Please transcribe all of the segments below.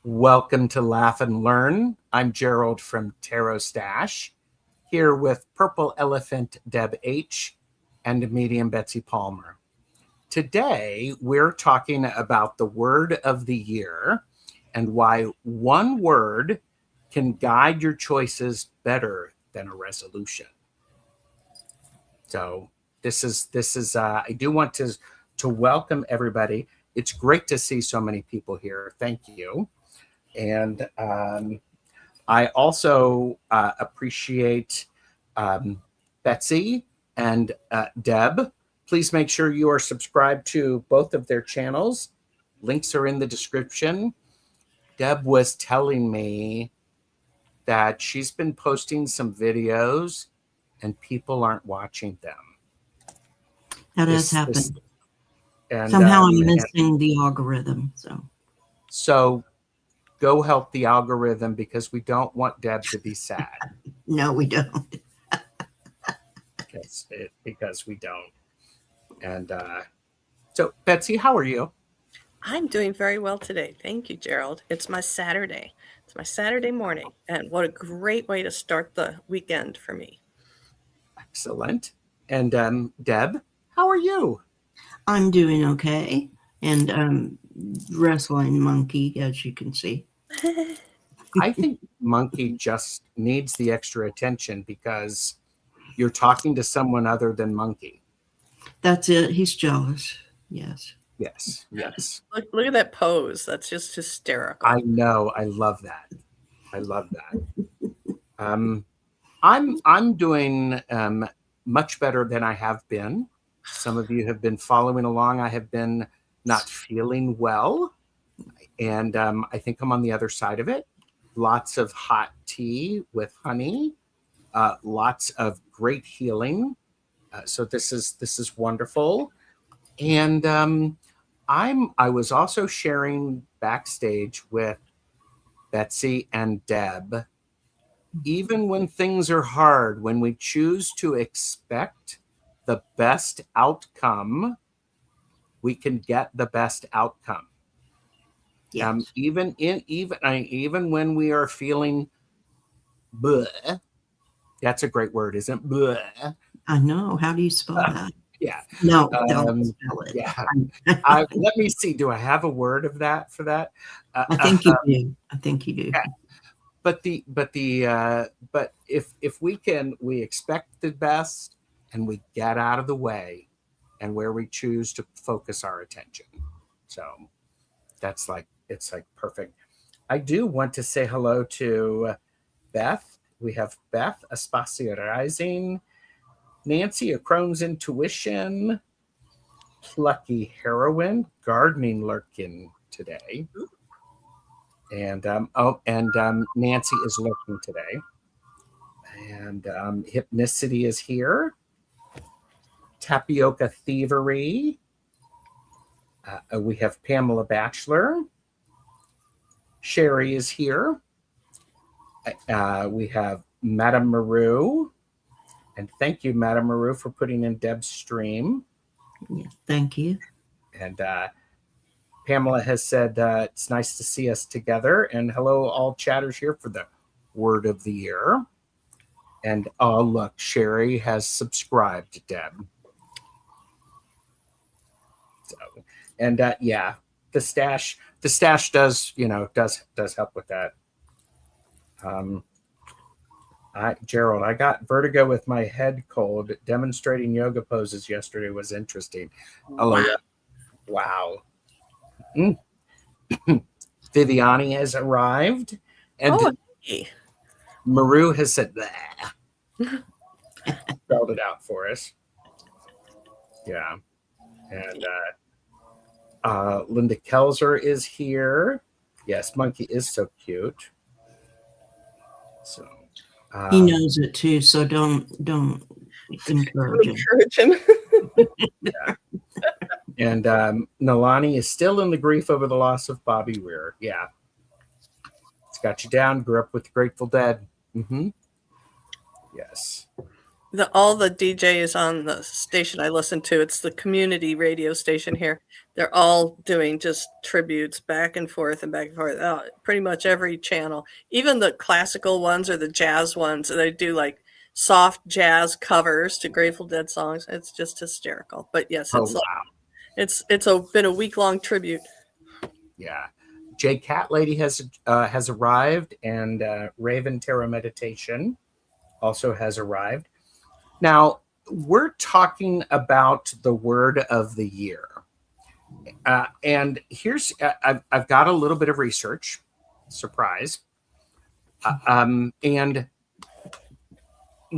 Welcome to Laugh and Learn. I'm Gerald from TarotStache, here with Purple Elephant Deb H and Medium Betsy Palmer. Today, we're talking about the word of the year and why one word can guide your choices better than a resolution. So this is I do want to welcome everybody. It's great to see so many people here. Thank you. And I also appreciate Betsy and Deb. Please make sure you are subscribed to both of their channels. Links are in the description. Deb was telling me that she's been posting some videos and people aren't watching them. That has happened. And somehow I'm missing the algorithm. So go help the algorithm because we don't want Deb to be sad. No, we don't. because we don't. And so, Betsy, how are you? I'm doing very well today. Thank you, Gerald. It's my Saturday. It's my Saturday morning. And what a great way to start the weekend for me. Excellent. And Deb, how are you? I'm doing okay. And wrestling Monkey, as you can see. I think Monkey just needs the extra attention because you're talking to someone other than Monkey. That's it. He's jealous. Yes. Yes. Yes. Look at that pose. That's just hysterical. I know. I love that. I love that. I'm doing much better than I have been. Some of you have been following along. I have been not feeling well. And I think I'm on the other side of it. Lots of hot tea with honey, lots of great healing. So this is wonderful. And I was also sharing backstage with Betsy and Deb. Even when things are hard, when we choose to expect the best outcome, we can get the best outcome. Yes. Even when we are feeling bleh, that's a great word, isn't it? Bleh. I know. How do you spell that? Yeah. No, don't spell it. Yeah. Let me see. Do I have a word of that for that? I think you do. I think you do. Yeah. But if we expect the best and we get out of the way and where we choose to focus our attention. So it's like perfect. I do want to say hello to Beth. We have Beth, Espacio Rising, Nancy, A Crone's Intuition, Plucky Heroine, Gardening Lurking today. And Nancy is lurking today. And Hypnicity is here. Tapioca Thievery. We have Pamela Batchelor. Sherry is here. We have Madame Maru. And thank you, Madame Maru, for putting in Deb's stream. Yeah, thank you. And Pamela has said it's nice to see us together. And hello, all chatters here for the word of the year. And oh, look, Sherry has subscribed to Deb. So, and yeah, the stash does help with that. Gerald, I got vertigo with my head cold. Demonstrating yoga poses yesterday was interesting. Wow. Viviani has arrived, and hey. Maru has said, spelled it out for us. Yeah. And Linda Kelzer is here. Yes, Monkey is so cute. So he knows it too, so don't encourage him. Yeah. And Nalani is still in the grief over the loss of Bobby Weir. Yeah. It's got you down. Grew up with the Grateful Dead. Mm-hmm. Yes. all the DJs on the station I listen to, it's the community radio station here. They're all doing just tributes back and forth and back and forth. Pretty much every channel, even the classical ones or the jazz ones, they do like soft jazz covers to Grateful Dead songs. It's just hysterical. But yes, Oh, it's wow. been a week-long tribute. Yeah. J Cat Lady has arrived, and Raven Tarot Meditation also has arrived. Now, we're talking about the word of the year. And here's, I've got a little bit of research, surprise. And, you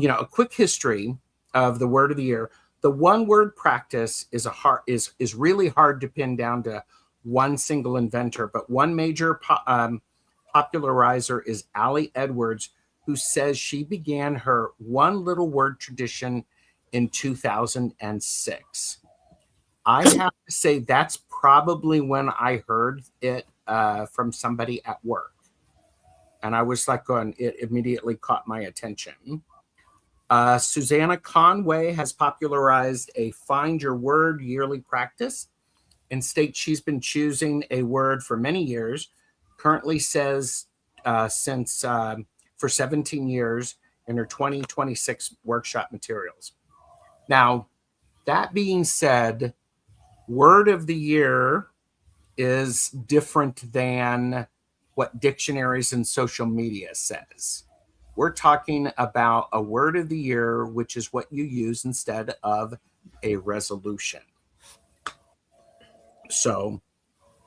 know, a quick history of the word of the year. The one word practice is really hard to pin down to one single inventor, but one major popularizer is Allie Edwards, who says she began her one little word tradition in 2006. I have to say that's probably when I heard it from somebody at work. And I was like, it immediately caught my attention. Susanna Conway has popularized a Find Your Word yearly practice and states she's been choosing a word for many years, currently says for 17 years in her 2026 workshop materials. Now, that being said, word of the year is different than what dictionaries and social media says. We're talking about a word of the year, which is what you use instead of a resolution. So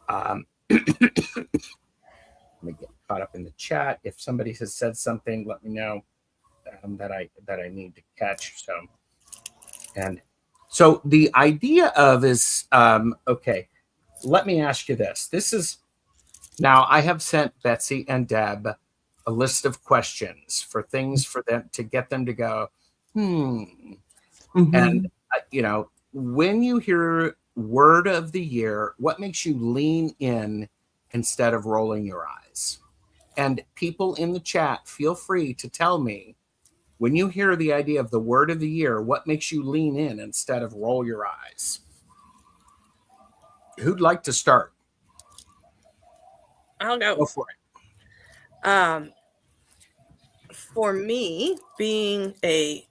let me get caught up in the chat. If somebody has said something, let me know that I need to catch. So the idea of is okay. Let me ask you this. This is now I have sent Betsy and Deb a list of questions for things for them to get them to go, Mm-hmm. And you know, when you hear word of the year, what makes you lean in instead of rolling your eyes? And people in the chat, feel free to tell me, when you hear the idea of the word of the year, what makes you lean in instead of roll your eyes? Who'd like to start? I'll go. Go for it. For me, being a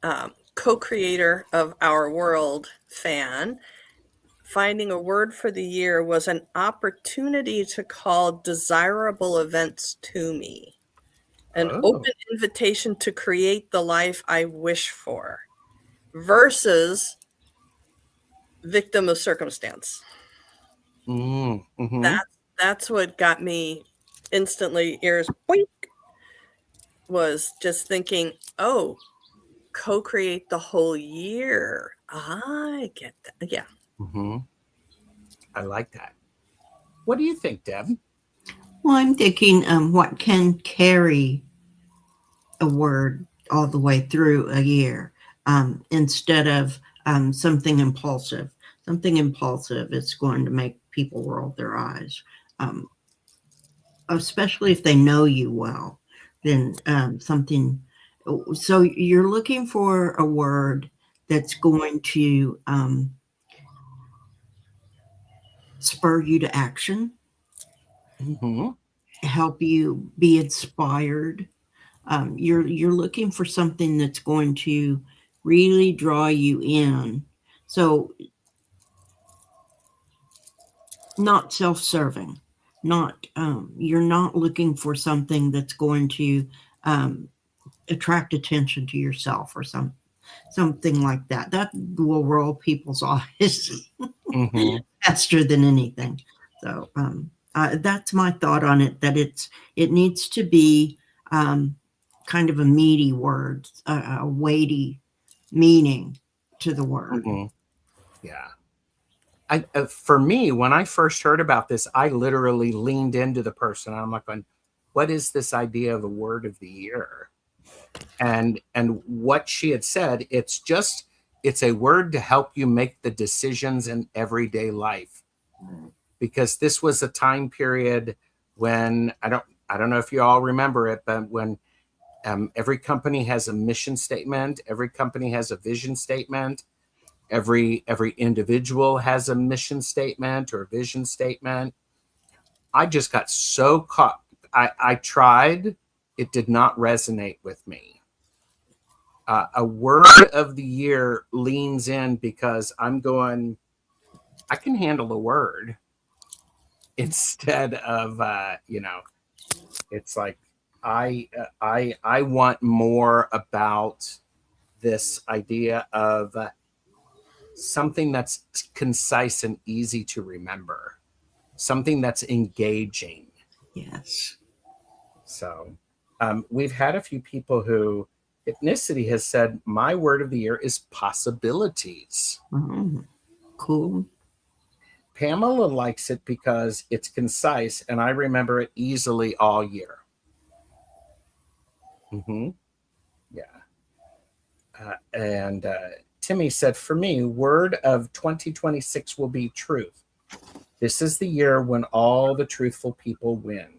co-creator of Our World fan, finding a word for the year was an opportunity to call desirable events to me. An open invitation to create the life I wish for versus victim of circumstance. Mm-hmm. That's what got me instantly ears boink, was just thinking, oh, co-create the whole year. I get that. Yeah. Mm-hmm. I like that. What do you think, Deb? Well, I'm thinking what can carry a word all the way through a year instead of something impulsive. Something impulsive is going to make people roll their eyes, especially if they know you well. Then something. So you're looking for a word that's going to spur you to action, Mm-hmm. help you be inspired. You're looking for something that's going to really draw you in. So not self-serving, not you're not looking for something that's going to attract attention to yourself or something like that. That will roll people's eyes faster than anything. So that's my thought on it, that it needs to be kind of a meaty word, a weighty meaning to the word. Mm-hmm. Yeah. For me, when I first heard about this, I literally leaned into the person. I'm like, what is this idea of a word of the year? And what she had said, it's a word to help you make the decisions in everyday life. Because this was a time period when I don't know if you all remember it, but when Every company has a mission statement. Every company has a vision statement. Every individual has a mission statement or vision statement. I just got so caught. I tried. It did not resonate with me. A word of the year leans in because I'm going, I can handle a word instead of, it's like, I want more about this idea of something that's concise and easy to remember, something that's engaging. Yes. So we've had a few people who ethnicity has said, my word of the year is possibilities. Oh, cool. Pamela likes it because it's concise and I remember it easily all year. Mm-hmm. Yeah. And Timmy said, for me, word of 2026 will be truth. This is the year when all the truthful people win.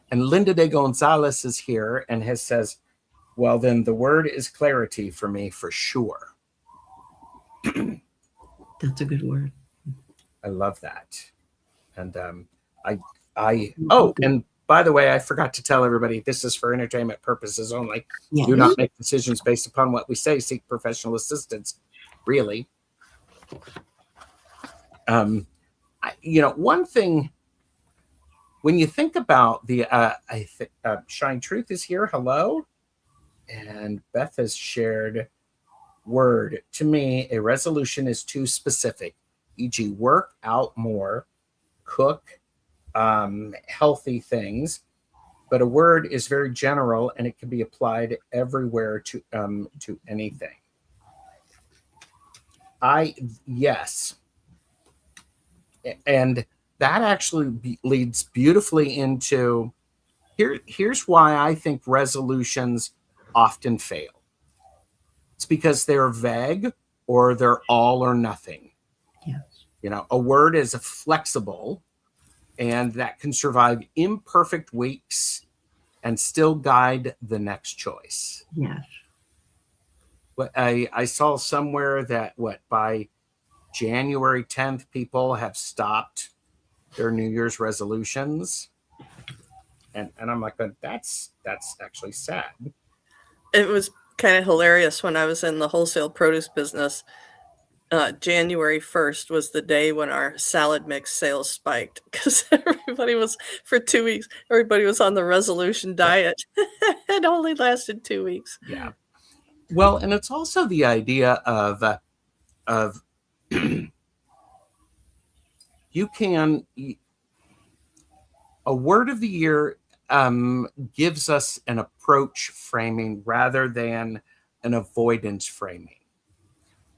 And Linda de Gonzalez is here and says, well, then the word is clarity for me for sure. That's a good word. I love that. And and by the way, I forgot to tell everybody, this is for entertainment purposes only. Yes. Do not make decisions based upon what we say. Seek professional assistance. Really. One thing, when you think about the, Shine Truth is here. Hello. And Beth has shared word. To me, a resolution is too specific, e.g. work out more, cook, healthy things. But a word is very general and it can be applied everywhere to anything. Yes. And that actually leads beautifully into here's why I think resolutions often fail. It's because they're vague or they're all or nothing. Yes. A word is flexible and that can survive imperfect weeks and still guide the next choice. Yes. But I saw somewhere that by January 10th, people have stopped their New Year's resolutions. And I'm like, that's actually sad. It was kind of hilarious when I was in the wholesale produce business. January 1st was the day when our salad mix sales spiked because everybody was, for 2 weeks, everybody was on the resolution diet. It only lasted 2 weeks. Yeah. Well, and it's also the idea of a word of the year gives us an approach framing rather than an avoidance framing.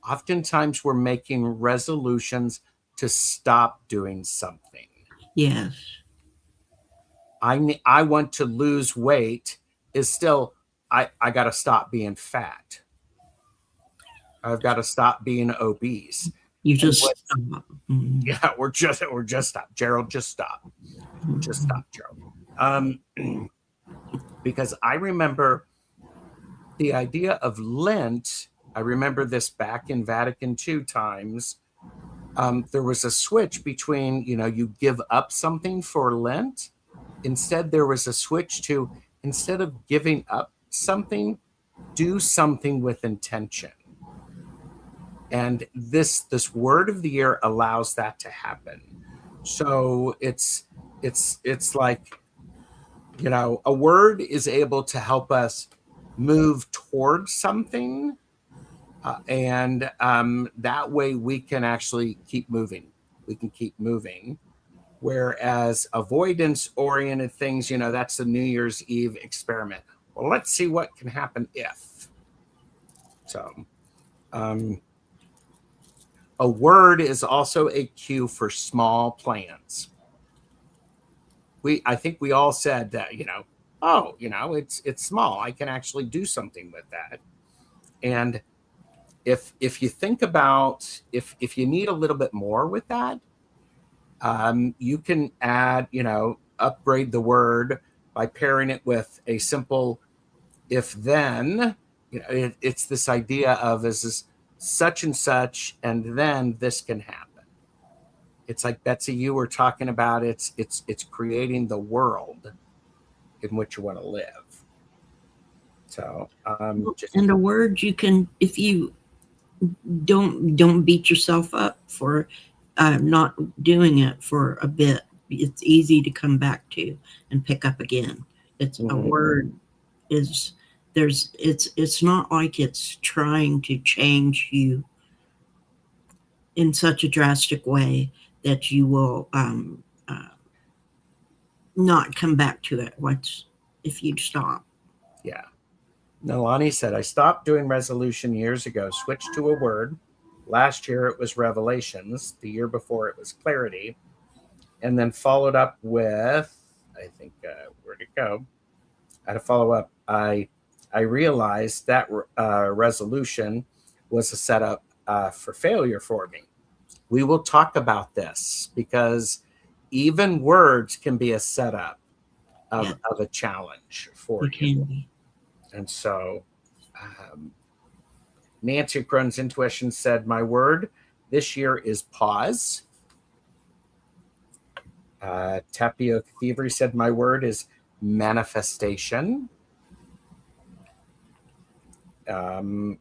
Oftentimes we're making resolutions to stop doing something. Yes. I want to lose weight is still, I got to stop being fat. I've got to stop being obese. You just stop. Yeah, we're just stop. Gerald, just stop. Just stop, Gerald. Because I remember the idea of Lent. I remember this back in Vatican II times. There was a switch between, you give up something for Lent. Instead, there was a switch to, instead of giving up something, do something with intention. And this word of the year allows that to happen. So it's like, a word is able to help us move towards something. And that way we can actually keep moving. We can keep moving. Whereas avoidance-oriented things, that's the New Year's Eve experiment. Well, let's see what can happen if. So a word is also a cue for small plans. I think we all said that, it's small. I can actually do something with that. And if you think about, if you need a little bit more with that, you can add, upgrade the word by pairing it with a simple if then. It's this idea of is this such and such, and then this can happen. It's like, Betsy, you were talking about, it's creating the world in which you want to live. So and a word you can, if you don't beat yourself up for not doing it for a bit, it's easy to come back to and pick up again. It's a word is it's not like it's trying to change you in such a drastic way that you will not come back to it once if you stop. Yeah. Nalani said, I stopped doing resolution years ago, switched to a word. Last year it was revelations. The year before it was clarity. And then followed up with, I think, where'd it go? I had to follow up. I realized that resolution was a setup for failure for me. We will talk about this because even words can be a setup of a challenge for you. Can be. And so Nancy Cron's intuition said, my word this year is pause. Tapioca Thievery said, my word is manifestation. And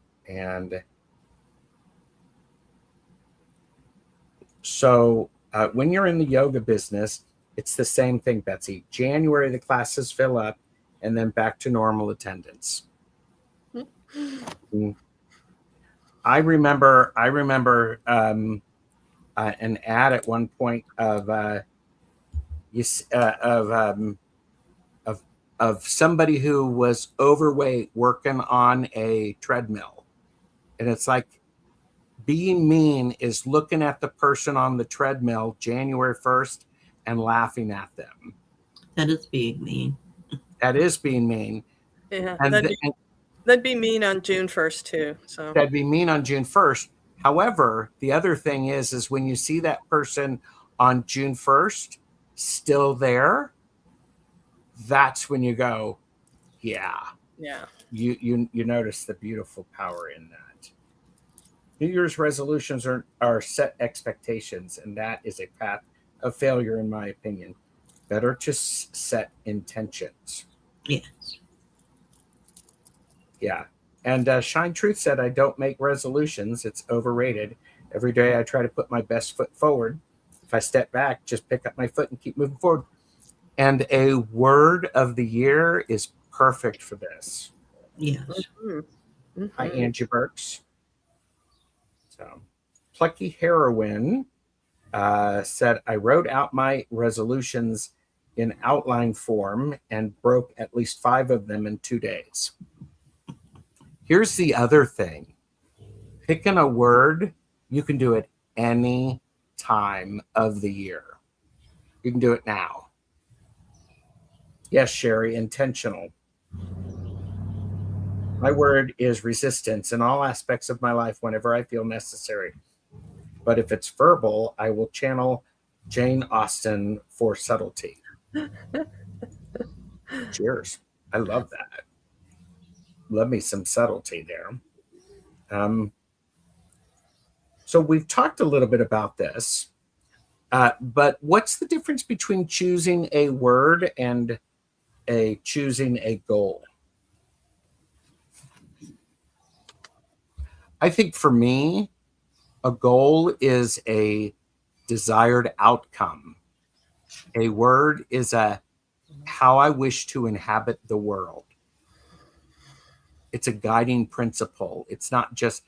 so when you're in the yoga business, it's the same thing, Betsy. January, the classes fill up, and then back to normal attendance. I remember an ad at one point of somebody who was overweight working on a treadmill, and it's like, being mean is looking at the person on the treadmill January 1st and laughing at them. That is being mean. That is being mean. Yeah, that'd be mean on June 1st too. So that'd be mean on June 1st. However, the other thing is when you see that person on June 1st still there, that's when you go, yeah. You notice the beautiful power in that. New Year's resolutions are set expectations, and that is a path of failure, in my opinion. Better to set intentions. Yes. Yeah. And Shine Truth said, I don't make resolutions. It's overrated. Every day I try to put my best foot forward. If I step back, just pick up my foot and keep moving forward. And a word of the year is perfect for this. Yes. Hi, Angie Burks. So, Plucky Heroine said, I wrote out my resolutions in outline form and broke at least 5 of them in 2 days. Here's the other thing. Picking a word, you can do it any time of the year. You can do it now. Yes, Sherry, intentional. My word is resistance in all aspects of my life whenever I feel necessary. But if it's verbal, I will channel Jane Austen for subtlety. Cheers. I love that. Love me some subtlety there. So we've talked a little bit about this, but what's the difference between choosing a word and choosing a goal? I think for me, a goal is a desired outcome. A word is how I wish to inhabit the world. It's a guiding principle. It's not just,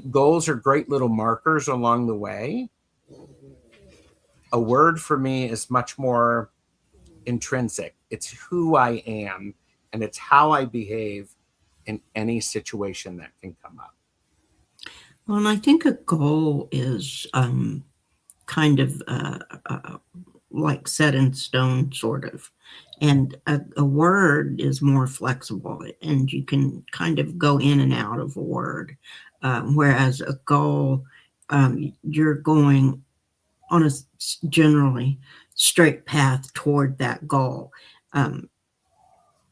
goals are great little markers along the way. A word for me is much more intrinsic. It's who I am, and it's how I behave in any situation that can come up. Well, and I think a goal is kind of like set in stone, sort of. And a word is more flexible, and you can kind of go in and out of a word. Whereas a goal, you're going on a generally straight path toward that goal.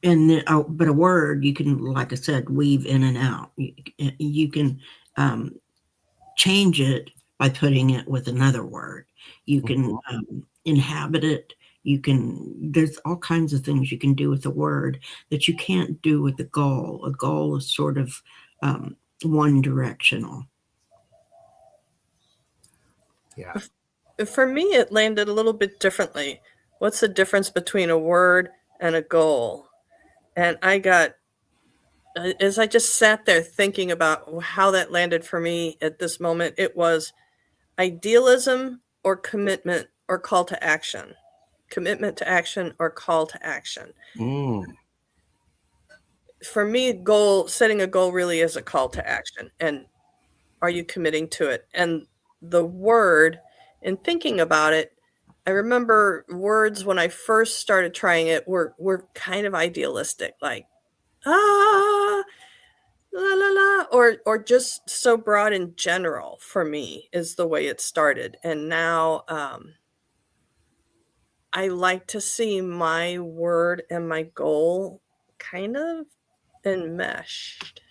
but a word you can, like I said, weave in and out. You can change it by putting it with another word. You can inhabit it. There's all kinds of things you can do with a word that you can't do with a goal. A goal is sort of one directional. Yeah. For me, it landed a little bit differently. What's the difference between a word and a goal? And as I just sat there thinking about how that landed for me at this moment, it was idealism or commitment or call to action. Commitment to action or call to action. For me, setting a goal really is a call to action. And are you committing to it? And the word, in thinking about it, I remember words when I first started trying it were kind of idealistic, like la la la, or just so broad in general. For me, is the way it started, and now I like to see my word and my goal kind of enmeshed.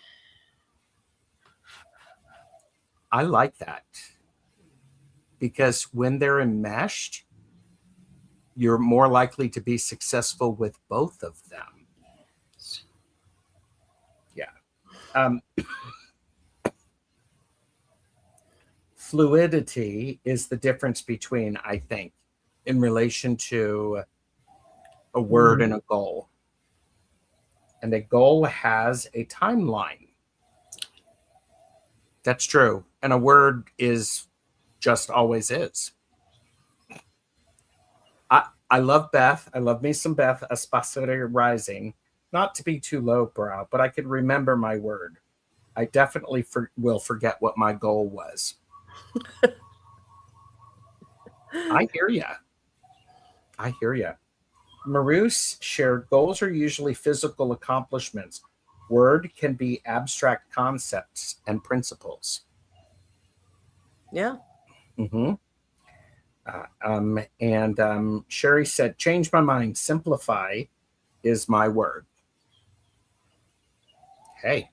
I like that, because when they're enmeshed, you're more likely to be successful with both of them. Yeah. Fluidity is the difference between, I think, in relation to a word and a goal. And a goal has a timeline. That's true. And a word is just always is. I love Beth. I love me some Beth, Aspasere Rising. Not to be too lowbrow, but I could remember my word. I definitely will forget what my goal was. I hear ya. I hear ya. Maroose shared, goals are usually physical accomplishments. Word can be abstract concepts and principles. Yeah. Mm-hmm. Sherry said, change my mind. Simplify is my word. Hey.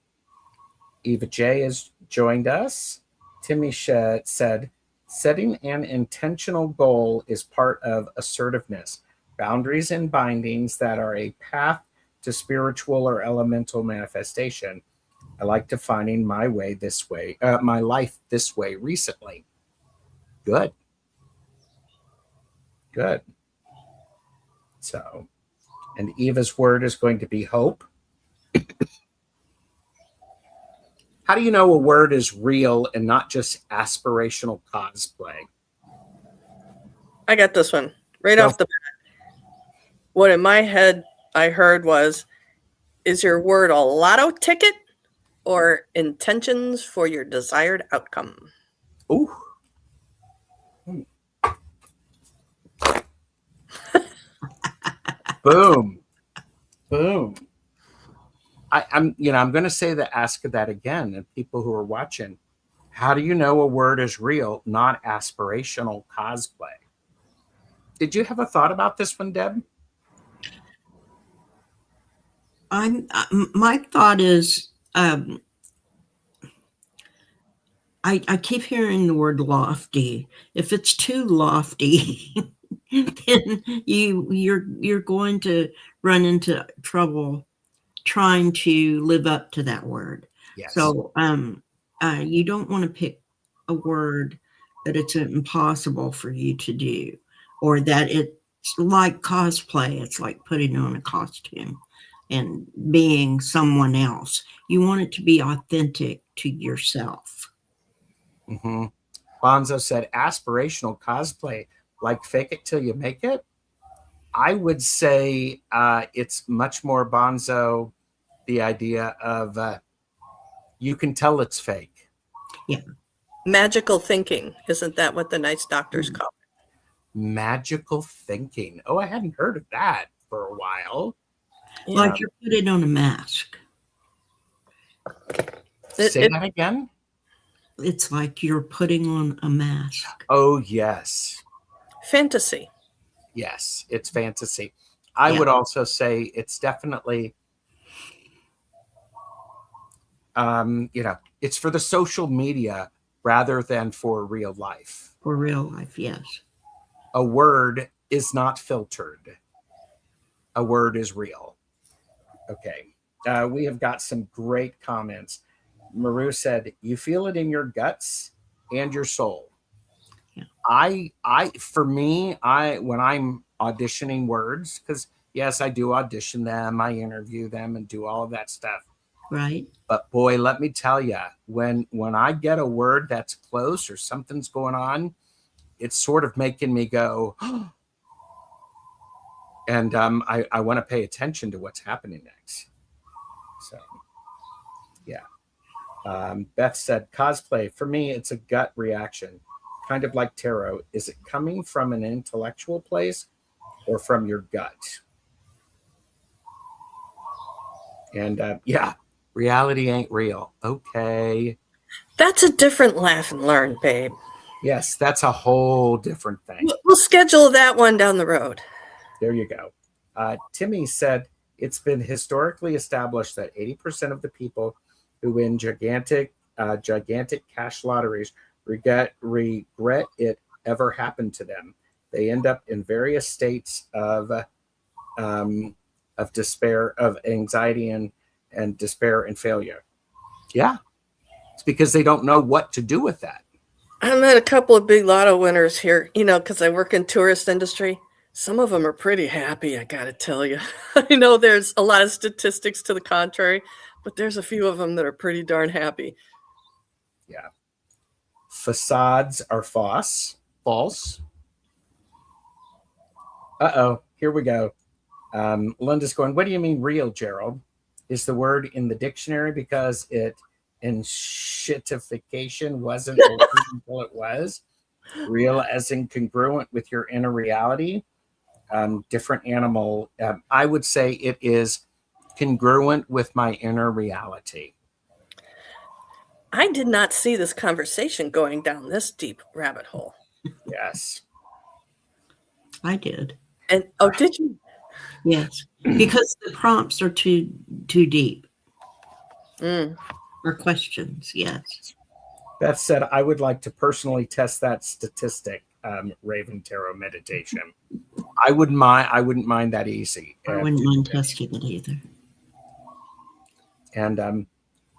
Eva J has joined us. Timmy said, setting an intentional goal is part of assertiveness. Boundaries and bindings that are a path to spiritual or elemental manifestation. I like defining my life this way recently. Good. So, and Eva's word is going to be hope. How do you know a word is real and not just aspirational cosplay? I got this one right off the bat. What in my head I heard was, is your word a lotto ticket or intentions for your desired outcome? Ooh. Boom. I'm going to ask that again, and people who are watching. How do you know a word is real, not aspirational cosplay? Did you have a thought about this one, Deb? My thought is, I keep hearing the word lofty. If it's too lofty, then you're going to run into trouble trying to live up to that word. Yes. So you don't want to pick a word that it's impossible for you to do, or that it's like cosplay. It's like putting on a costume and being someone else. You want it to be authentic to yourself. Mm-hmm. Bonzo said aspirational cosplay, like fake it till you make it. I would say it's much more, Bonzo, the idea of you can tell it's fake. Yeah. Magical thinking. Isn't that what the nice doctors call it? Magical thinking. Oh, I hadn't heard of that for a while. Like you're putting on a mask. Say that again? It's like you're putting on a mask. Oh, yes. Fantasy. Yes, it's fantasy. I Yeah. would also say it's definitely, it's for the social media rather than for real life. For real life, yes. A word is not filtered. A word is real. Okay. We have got some great comments. Maru said, "You feel it in your guts and your soul." Yeah. For me, when I'm auditioning words, because yes, I do audition them, I interview them, and do all of that stuff. Right. But boy, let me tell you, when I get a word that's close or something's going on, it's sort of making me go, and I want to pay attention to what's happening next. So, yeah. Beth said, "Cosplay, for me, it's a gut reaction, kind of like tarot. Is it coming from an intellectual place or from your gut?" And yeah, reality ain't real. Okay. That's a different laugh and learn, babe. Yes, that's a whole different thing. We'll schedule that one down the road. There you go. Timmy said, "It's been historically established that 80% of the people who win gigantic cash lotteries regret it ever happened to them. They end up in various states of despair, of anxiety, and despair and failure." Yeah, it's because they don't know what to do with that. I met a couple of big lotto winners here, because I work in tourist industry. Some of them are pretty happy, I got to tell you. I know there's a lot of statistics to the contrary, but there's a few of them that are pretty darn happy. Yeah. Facades are false. Uh-oh, here we go. Linda's going, "What do you mean real, Gerald? Is the word in the dictionary because in shitification wasn't a word until it was? Real as in congruent with your inner reality? Different animal." I would say it is congruent with my inner reality. I did not see this conversation going down this deep rabbit hole. Yes. I did. And oh, did you? Yes. Because the prompts are too deep. Mm. Or questions, yes. That said, I would like to personally test that statistic, Raven Tarot meditation. I wouldn't mind that easy. I wouldn't mind testing it either. And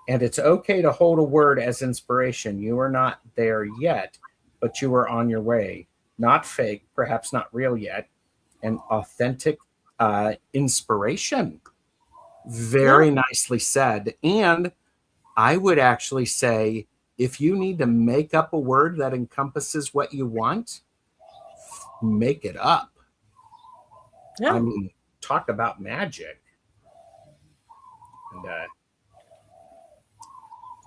it's okay to hold a word as inspiration. You are not there yet, but you are on your way. Not fake, perhaps not real yet, and authentic inspiration. Very nicely said. And I would actually say, if you need to make up a word that encompasses what you want, make it up. Yeah. I mean, talk about magic. And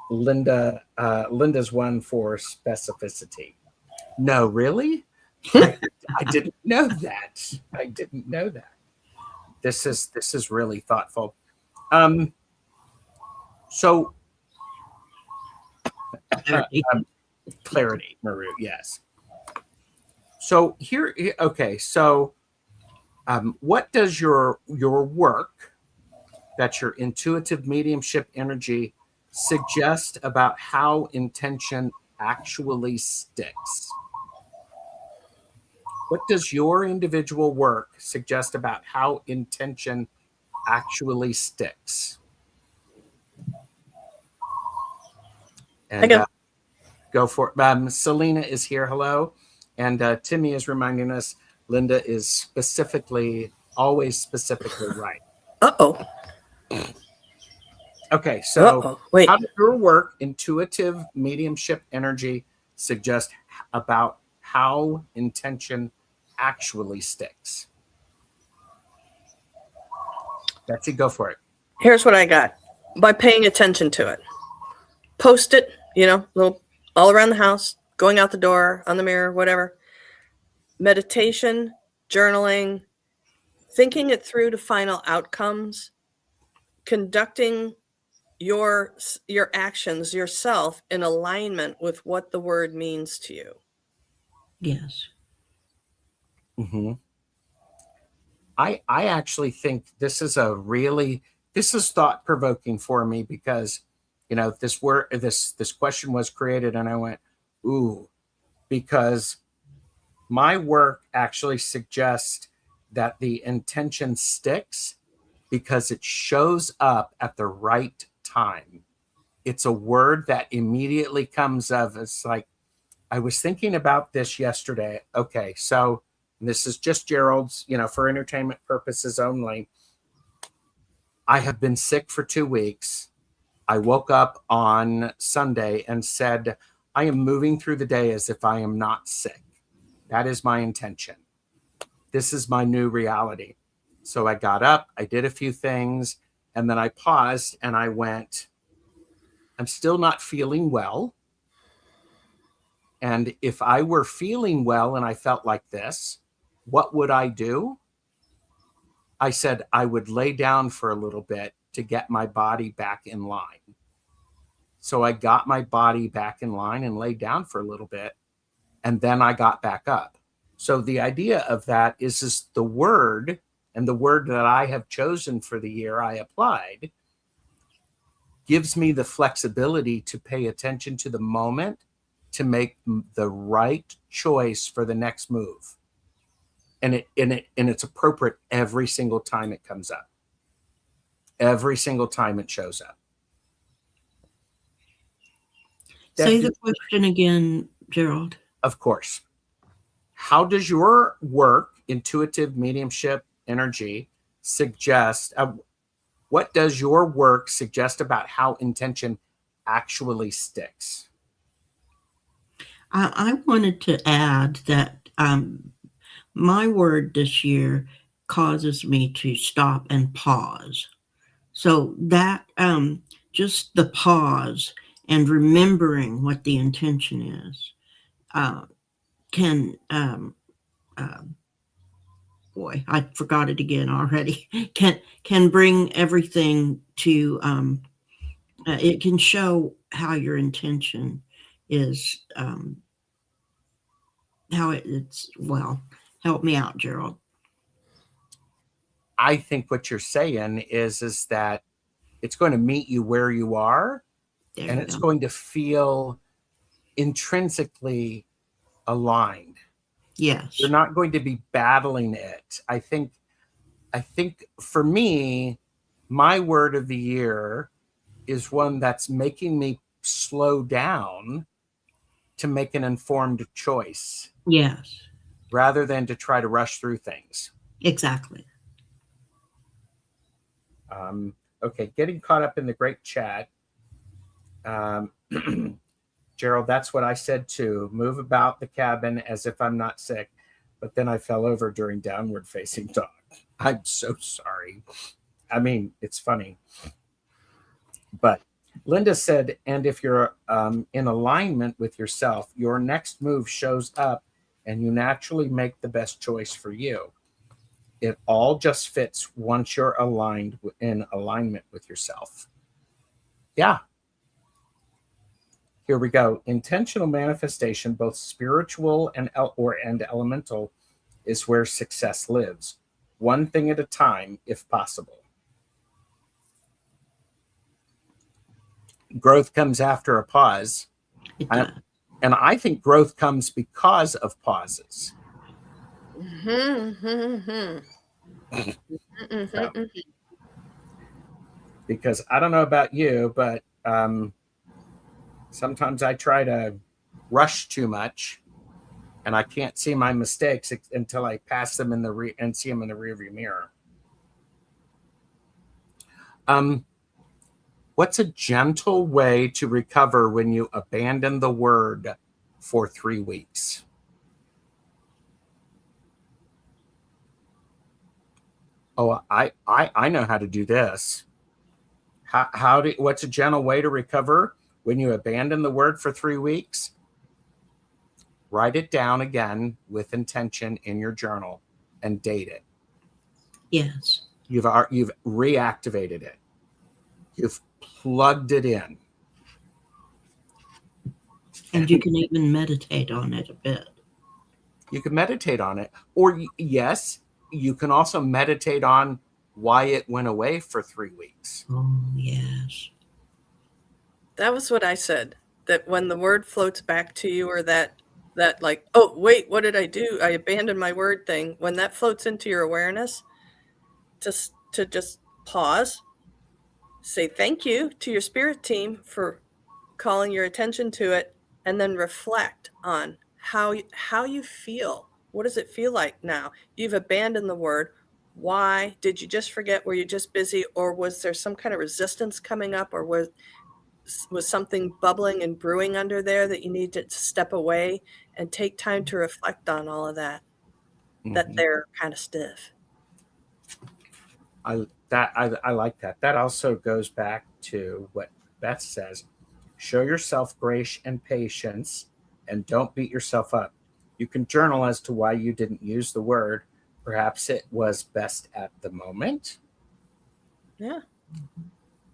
Linda's one for specificity. No, really? I didn't know that. I didn't know that. This is really thoughtful. So clarity, Maru, yes. So here, okay. So, what does your work, that's your intuitive mediumship energy, suggest about how intention actually sticks? What does your individual work suggest about how intention actually sticks? And go for it. Selena is here. Hello. And Timmy is reminding us Linda is always specifically right. Uh-oh. Okay, so wait. How does your work, intuitive mediumship energy, suggest about how intention actually sticks? Betsy, go for it. Here's what I got. By paying attention to it. Post it, little all around the house, going out the door, on the mirror, whatever. Meditation, journaling, thinking it through to final outcomes, conducting your actions yourself in alignment with what the word means to you. Yes. Mm-hmm. I actually think this is thought provoking for me because, this question was created and I went, ooh, because my work actually suggests that the intention sticks because it shows up at the right time. It's a word that immediately comes of. It's like, I was thinking about this yesterday. Okay, so this is just Gerald's, for entertainment purposes only. I have been sick for 2 weeks. I woke up on Sunday and said, I am moving through the day as if I am not sick. That is my intention. This is my new reality. So I got up, I did a few things, and then I paused and I went, I'm still not feeling well. And if I were feeling well and I felt like this, what would I do? I said I would lay down for a little bit to get my body back in line. So I got my body back in line and laid down for a little bit, and then I got back up. So the idea of that is the word, and the word that I have chosen for the year I applied gives me the flexibility to pay attention to the moment to make the right choice for the next move. And it's appropriate every single time it comes up. Every single time it shows up. Say the question again, Gerald. Of course. How does your work, intuitive mediumship energy, suggest? What does your work suggest about how intention actually sticks? I wanted to add that my word this year causes me to stop and pause. So that just the pause and remembering what the intention is can boy, I forgot it again already. Can bring everything to it can show how your intention is how it's well. Help me out, Gerald. I think what you're saying is that it's going to meet you where you are, and it's going to feel intrinsically aligned. Yes. You're not going to be battling it. I think for me, my word of the year is one that's making me slow down to make an informed choice. Yes. Rather than to try to rush through things. Exactly. Okay, getting caught up in the great chat. Gerald, that's what I said too. Move about the cabin as if I'm not sick, but then I fell over during downward facing dog. I'm so sorry. I mean, it's funny. But Linda said, and if you're in alignment with yourself, your next move shows up and you naturally make the best choice for you. It all just fits once you're aligned in alignment with yourself. Yeah. Here we go. Intentional manifestation, both spiritual and elemental, is where success lives. One thing at a time, if possible. Growth comes after a pause. And I think growth comes because of pauses. Because I don't know about you, but sometimes I try to rush too much, and I can't see my mistakes until I pass them and see them in the rearview mirror. What's a gentle way to recover when you abandon the word for 3 weeks? Oh, I know how to do this. What's a gentle way to recover when you abandon the word for 3 weeks? Write it down again with intention in your journal and date it. Yes. You've reactivated it. You've plugged it in. And you can even meditate on it a bit. You can meditate on it. Or yes, you can also meditate on why it went away for 3 weeks. Oh, yes. That was what I said. That when the word floats back to you, or that like, oh wait, what did I do? I abandoned my word thing. When that floats into your awareness, just to just pause, say thank you to your spirit team for calling your attention to it, and then reflect on how you feel. What does it feel like now? You've abandoned the word. Why? Did you just forget? Were you just busy, or was there some kind of resistance coming up, or was something bubbling and brewing under there that you need to step away and take time to reflect on all of that? That Mhm. they're kind of stiff. I like that. That also goes back to what Beth says. Show yourself grace and patience, and don't beat yourself up. You can journal as to why you didn't use the word. Perhaps it was best at the moment. Yeah.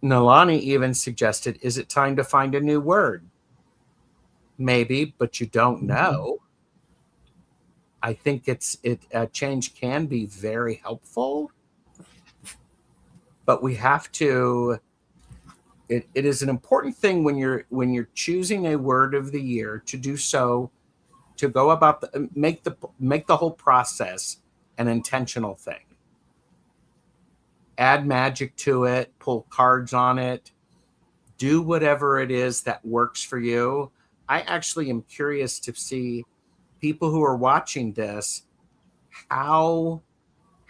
Nalani even suggested, is it time to find a new word? Maybe, but you don't know. I think change can be very helpful, but we have to. It is an important thing when you're choosing a word of the year to do so, to go about make the whole process an intentional thing. Add magic to it, pull cards on it, do whatever it is that works for you. I actually am curious to see people who are watching this, how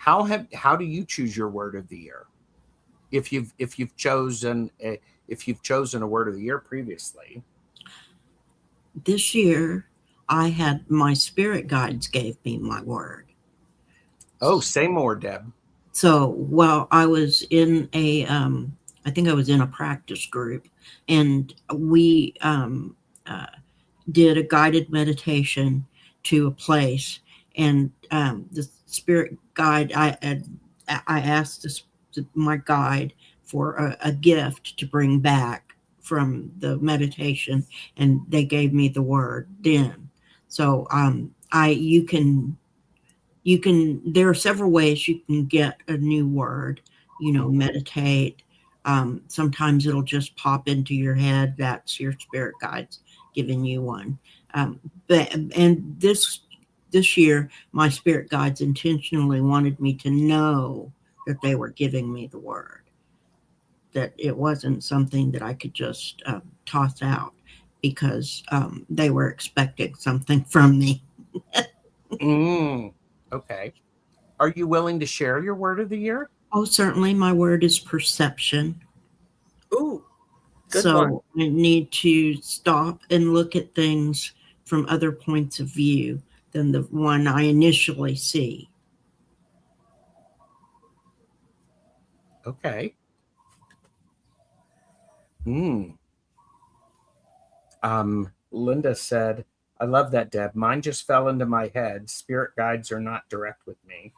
do you choose your word of the year? If you've chosen a word of the year previously. This year, I had my spirit guides gave me my word. Oh, say more, Deb. So while I was in I think I was in a practice group, and we did a guided meditation to a place, and the spirit guide, I asked my guide for a gift to bring back from the meditation, and they gave me the word then. So there are several ways you can get a new word, meditate. Sometimes it'll just pop into your head. That's your spirit guides giving you one. And this year, my spirit guides intentionally wanted me to know that they were giving me the word, that it wasn't something that I could just toss out, because they were expecting something from me. Okay. Are you willing to share your word of the year? Oh, certainly. My word is perception. Ooh, good So one. I need to stop and look at things from other points of view than the one I initially see. Okay. Linda said, I love that, Deb. Mine just fell into my head. Spirit guides are not direct with me.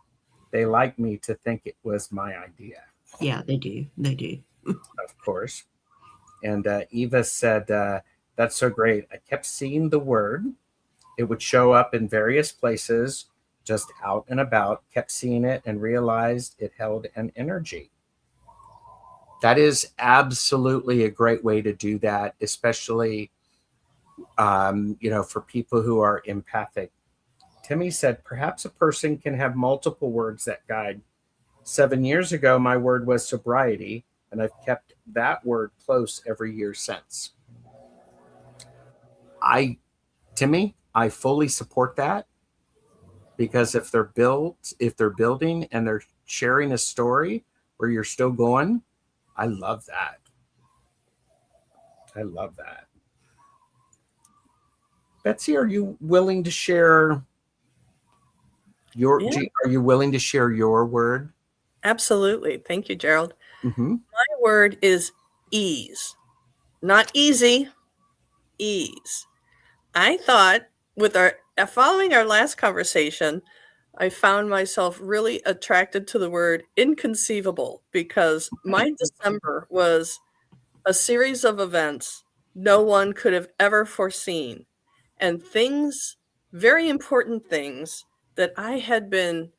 They like me to think it was my idea. Yeah, they do. They do. Of course. And Eva said, that's so great. I kept seeing the word. It would show up in various places, just out and about, kept seeing it and realized it held an energy. That is absolutely a great way to do that, especially, for people who are empathic. Timmy said, perhaps a person can have multiple words that guide. 7 years ago, my word was sobriety, and I've kept that word close every year since. Timmy, I fully support that, because if they're building and they're sharing a story where you're still going, I love that. I love that. Betsy, are you willing to share Yeah. are you willing to share your word? Absolutely. Thank you, Gerald. Mm-hmm. My word is ease. Not easy, ease. I thought with following our last conversation, I found myself really attracted to the word inconceivable, because my December was a series of events no one could have ever foreseen, and things, very important things that I had been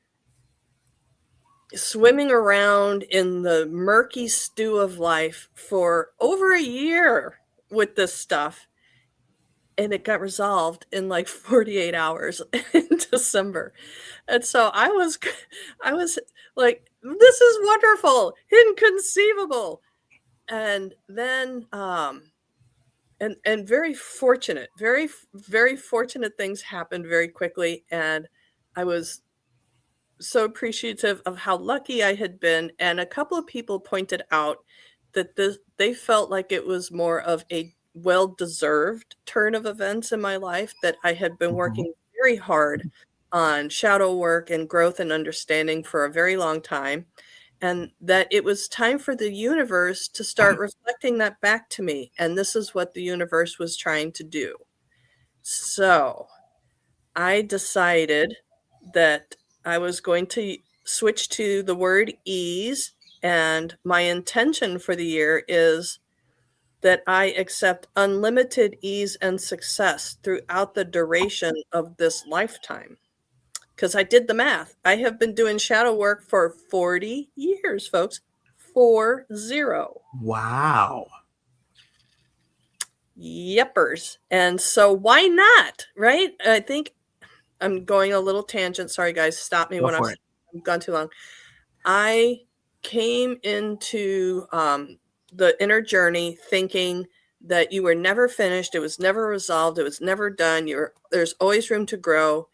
swimming around in the murky stew of life for over a year with this stuff. And it got resolved in like 48 hours in December. And so I was like, this is wonderful, inconceivable. And then, and very fortunate, very fortunate things happened very quickly. And I was so appreciative of how lucky I had been. And a couple of people pointed out that they felt like it was more of a well-deserved turn of events in my life, that I had been working very hard on shadow work and growth and understanding for a very long time, and that it was time for the universe to start reflecting that back to me. And this is what the universe was trying to do. So I decided that I was going to switch to the word ease, and my intention for the year is that I accept unlimited ease and success throughout the duration of this lifetime. Because I did the math. I have been doing shadow work for 40 years, folks. 40. Wow. Yeppers. And so why not, right? I think I'm going a little tangent. Sorry, guys. Stop me when I've gone too long. I came into the inner journey thinking that you were never finished. It was never resolved. It was never done. There's always room to grow.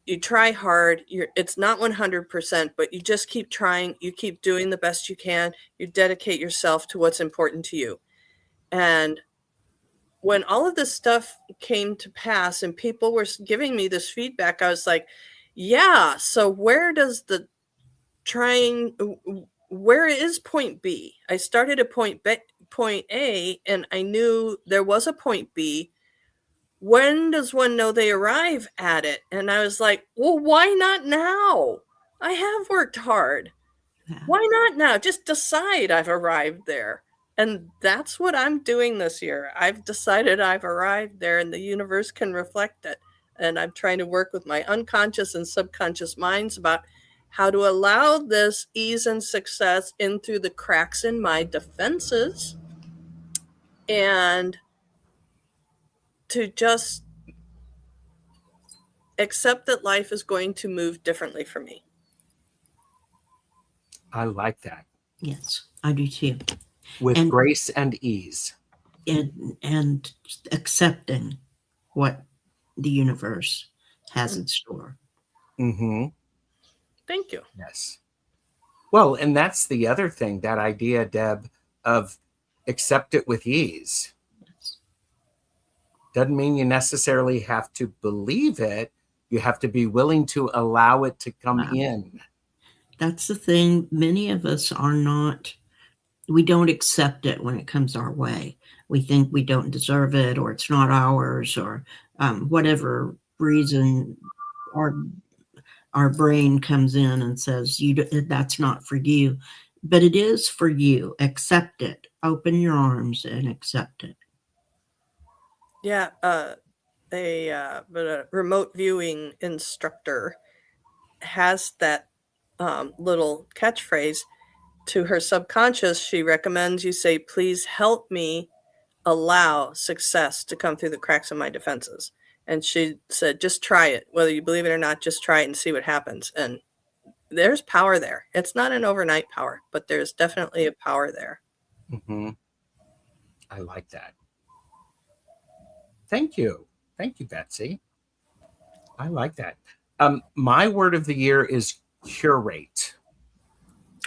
You try hard. It's not 100%, but you just keep trying. You keep doing the best you can. You dedicate yourself to what's important to you. And when all of this stuff came to pass and people were giving me this feedback, I was like, yeah, so where is point B? I started at point A, and I knew there was a point B. When does one know they arrive at it? And I was like, well, why not now? I have worked hard. Yeah. Why not now? Just decide I've arrived there. And that's what I'm doing this year. I've decided I've arrived there, and the universe can reflect it. And I'm trying to work with my unconscious and subconscious minds about how to allow this ease and success in through the cracks in my defenses, and to just accept that life is going to move differently for me. I like that. Yes, I do too. With grace and ease. And accepting what the universe has in store. Mm-hmm. Thank you. Yes. Well, and that's the other thing, that idea, Deb, of accept it with ease. Doesn't mean you necessarily have to believe it. You have to be willing to allow it to come in. That's the thing. Many of us are not, we don't accept it when it comes our way. We think we don't deserve it, or it's not ours, or whatever reason our brain comes in and says, that's not for you. But it is for you. Accept it. Open your arms and accept it. Yeah, a remote viewing instructor has that little catchphrase to her subconscious. She recommends you say, please help me allow success to come through the cracks of my defenses. And she said, just try it. Whether you believe it or not, just try it and see what happens. And there's power there. It's not an overnight power, but there's definitely a power there. Mm-hmm. I like that. Thank you. Thank you, Betsy. I like that. My word of the year is curate.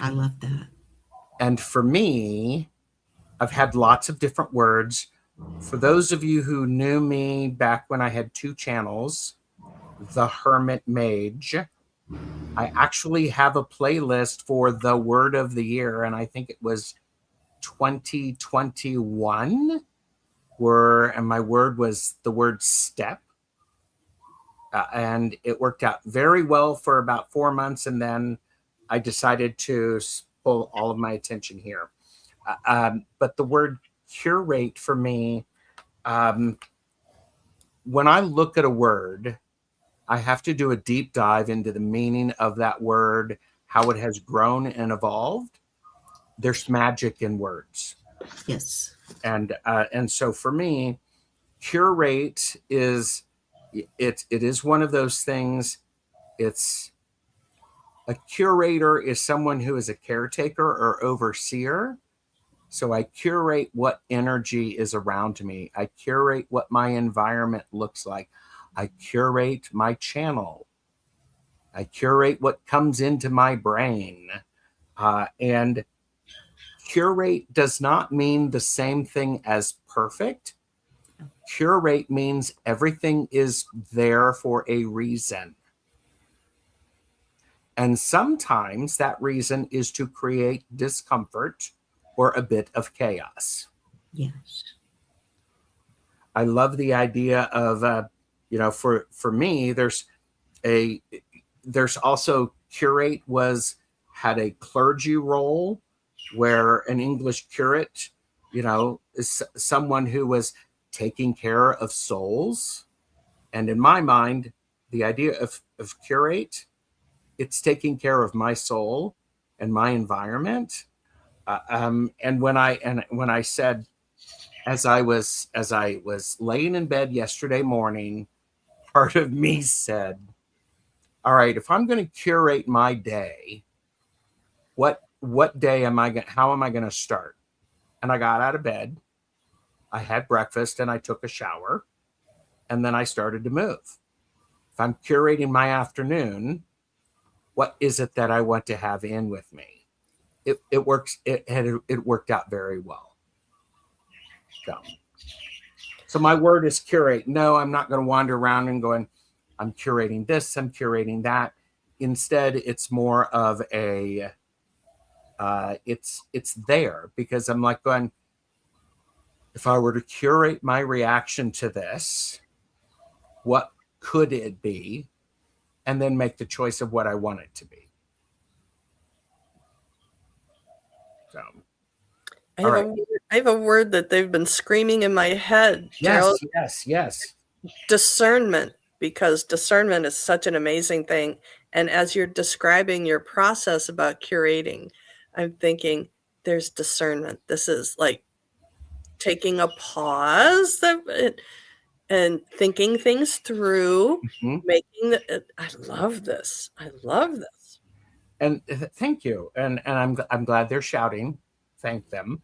I love that. And for me, I've had lots of different words. For those of you who knew me back when I had 2 channels, The Hermit Mage, I actually have a playlist for the word of the year, and I think it was 2021, and my word was the word step. And it worked out very well for about 4 months, and then I decided to pull all of my attention here. But the word curate for me, when I look at a word, I have to do a deep dive into the meaning of that word, how it has grown and evolved, there's magic in words. Yes. And so for me, curate is it is one of those things. It's a curator is someone who is a caretaker or overseer. So I curate what energy is around me. I curate what my environment looks like. I curate my channel. I curate what comes into my brain. And curate does not mean the same thing as perfect. Curate means everything is there for a reason. And sometimes that reason is to create discomfort or a bit of chaos. Yes. I love the idea of, for me, there's also curate had a clergy role where an English curate, is someone who was taking care of souls. And in my mind, the idea of curate, it's taking care of my soul and my environment. And when I said, as I was laying in bed yesterday morning, part of me said, all right, if I'm going to curate my day, what day how am I going to start? And I got out of bed, I had breakfast, and I took a shower, and then I started to move. If I'm curating my afternoon, what is it that I want to have in with me? It works. It worked out very well. So my word is curate. No, I'm not going to wander around and going, I'm curating this, I'm curating that. Instead, it's more of a, it's there because I'm like going, if I were to curate my reaction to this, what could it be? And then make the choice of what I want it to be. So, I have a word that they've been screaming in my head, Gerald. Yes. Discernment, because discernment is such an amazing thing. And as you're describing your process about curating, I'm thinking there's discernment. This is like taking a pause and thinking things through, I love this. I love this. And thank you. And I'm glad they're shouting. Thank them.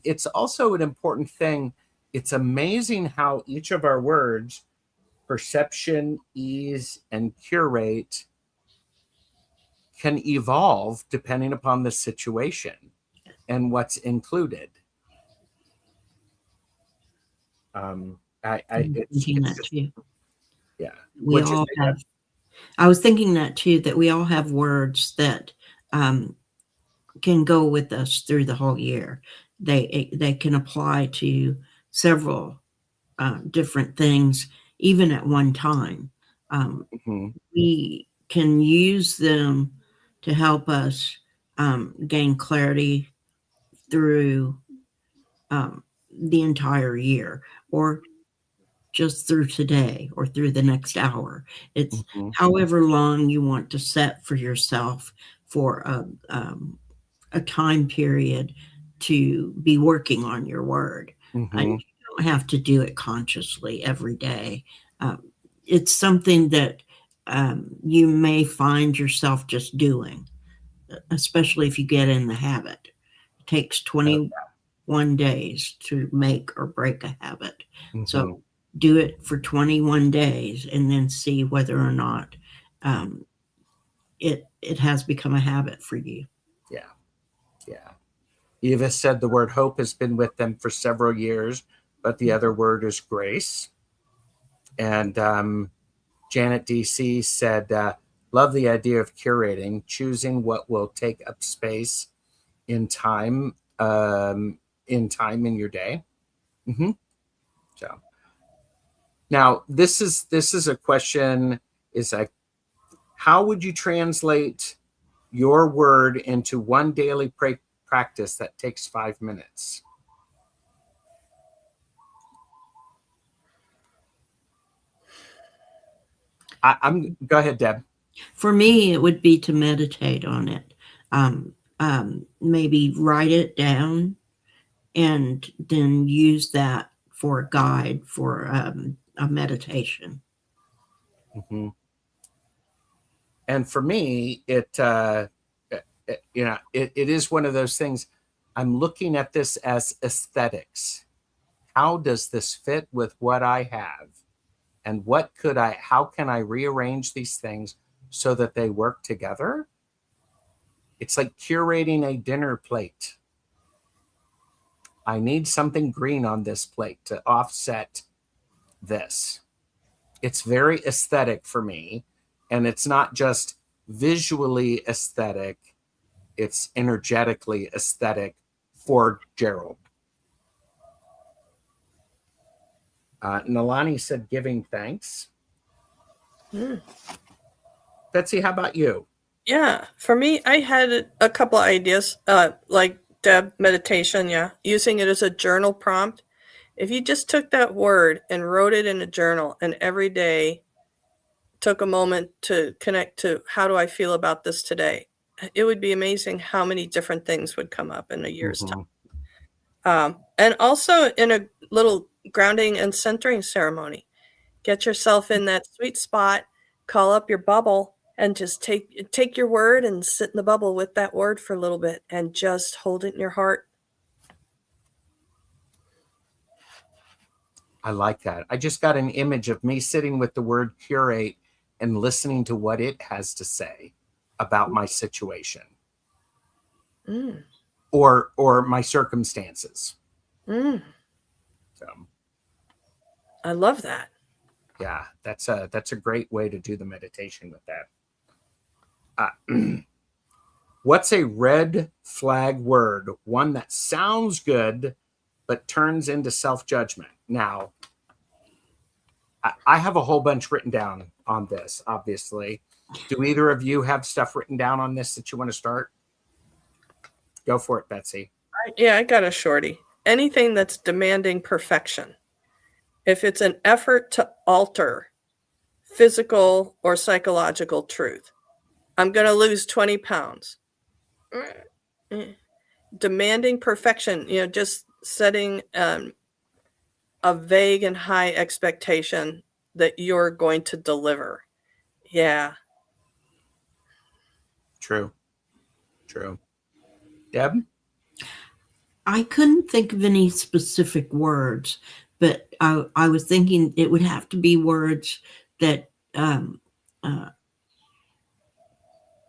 It's also an important thing. It's amazing how each of our words, perception, ease, and curate, can evolve depending upon the situation and what's included. Yeah. We all have. I was thinking that too. That we all have words that can go with us through the whole year. They can apply to several different things, even at one time. We can use them to help us gain clarity through the entire year, or just through today, or through the next hour. It's however long you want to set for yourself for a time period to be working on your word. And you don't have to do it consciously every day. It's something that you may find yourself just doing, especially if you get in the habit. It takes 21 days to make or break a habit. So do it for 21 days and then see whether or not it has become a habit for you. Yeah. Eva said the word hope has been with them for several years, but the other word is grace. And Janet DC said, love the idea of curating, choosing what will take up space in time in your day. So now this is a question, is like, how would you translate your word into one daily practice that takes 5 minutes? I'm go ahead, Deb. For me, it would be to meditate on it. Maybe write it down and then use that for a guide for a meditation. Mm-hmm. And for me, it is one of those things. I'm looking at this as aesthetics. How does this fit with what I have? And how can I rearrange these things so that they work together? It's like curating a dinner plate. I need something green on this plate to offset this. It's very aesthetic for me. And it's not just visually aesthetic, it's energetically aesthetic for Gerald. Nalani said giving thanks. Betsy, how about you? Yeah, for me, I had a couple of ideas, like Deb, meditation, yeah, using it as a journal prompt. If you just took that word and wrote it in a journal and every day took a moment to connect to how do I feel about this today, it would be amazing how many different things would come up in a year's time. And also in a little grounding and centering ceremony, get yourself in that sweet spot, call up your bubble, and just take your word and sit in the bubble with that word for a little bit and just hold it in your heart. I like that. I just got an image of me sitting with the word curate and listening to what it has to say about my situation or my circumstances. So I love that. Yeah, that's a great way to do the meditation with that. What's a red flag word? One that sounds good, but turns into self-judgment. Now, I have a whole bunch written down on this, obviously. Do either of you have stuff written down on this that you want to start? Go for it, Betsy. Yeah, I got a shorty. Anything that's demanding perfection. If it's an effort to alter physical or psychological truth, I'm going to lose 20 pounds. Demanding perfection, just setting a vague and high expectation that you're going to deliver. Yeah. True. Deb? I couldn't think of any specific words, but I was thinking it would have to be words that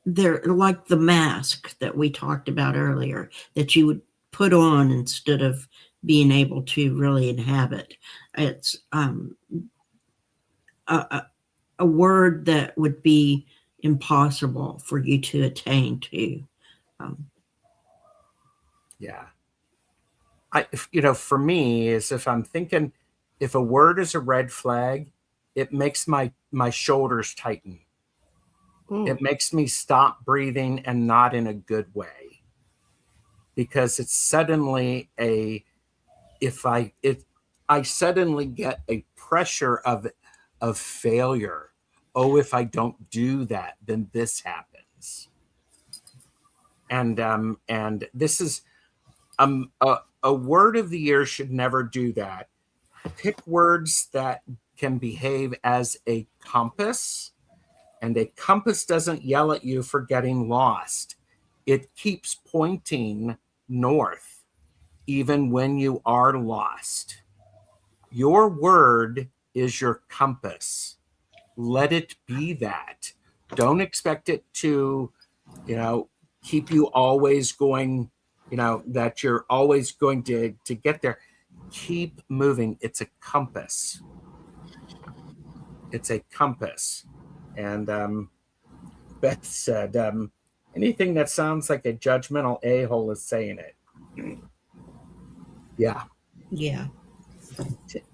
they're like the mask that we talked about earlier, that you would put on instead of being able to really inhabit. It's a word that would be impossible for you to attain to. Yeah. For me, is if I'm thinking, if a word is a red flag, it makes my shoulders tighten. It makes me stop breathing, and not in a good way, because it's suddenly I suddenly get a pressure of failure. Oh, if I don't do that, then this happens. And this is a word of the year should never do that. Pick words that can behave as a compass, and a compass doesn't yell at you for getting lost. It keeps pointing north, even when you are lost. Your word is your compass. Let it be that. Don't expect it to, keep you always going, that you're always going to get there. Keep moving. It's a compass. And Beth said, anything that sounds like a judgmental a-hole is saying it. Yeah.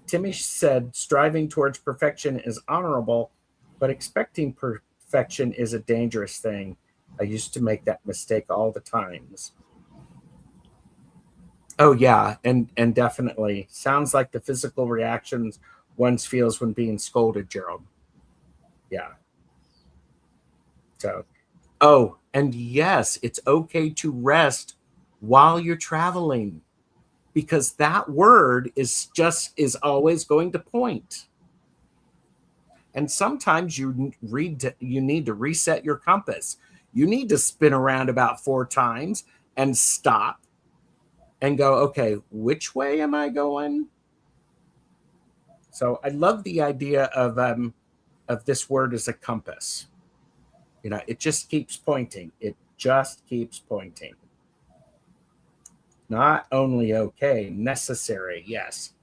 Timmy said, striving towards perfection is honorable, but expecting perfection is a dangerous thing. I used to make that mistake all the times. Oh, yeah, and definitely. Sounds like the physical reactions one feels when being scolded, Gerald. Yeah. So, oh, and yes, it's okay to rest while you're traveling, because that word is always going to point. And sometimes you need to reset your compass. You need to spin around about 4 times and stop and go, okay, which way am I going? So I love the idea of this word as a compass. It just keeps pointing. It just keeps pointing. Not only okay, necessary, yes.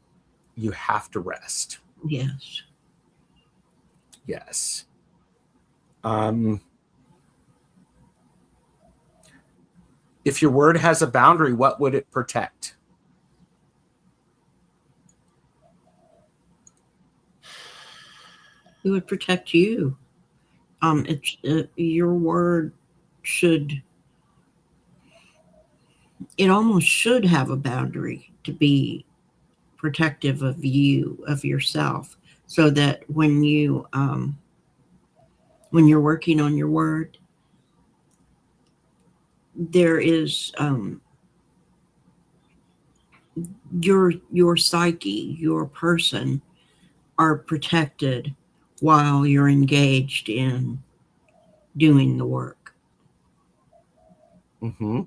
You have to rest. Yes. Yes. If your word has a boundary, what would it protect? It would protect you. Your word should. It almost should have a boundary to be protective of you, of yourself, so that when you're working on your word, there is your psyche, your person are protected while you're engaged in doing the work. Mm-hmm.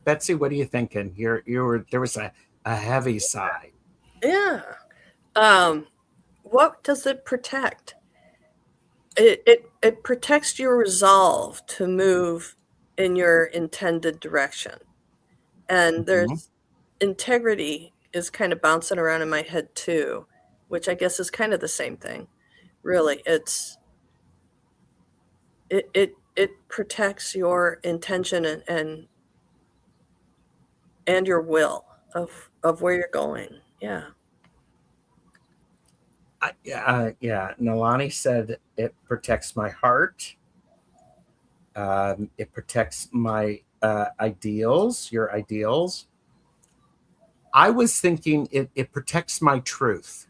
Betsy, what are you thinking? There was a heavy sigh. Yeah. What does it protect? It protects your resolve to move in your intended direction. And Mm-hmm. there's integrity is kind of bouncing around in my head too, which I guess is kind of the same thing. Really, it protects your intention and your will of where you're going. Yeah. Yeah. Nalani said it protects my heart. It protects my ideals, your ideals. I was thinking it protects my truth.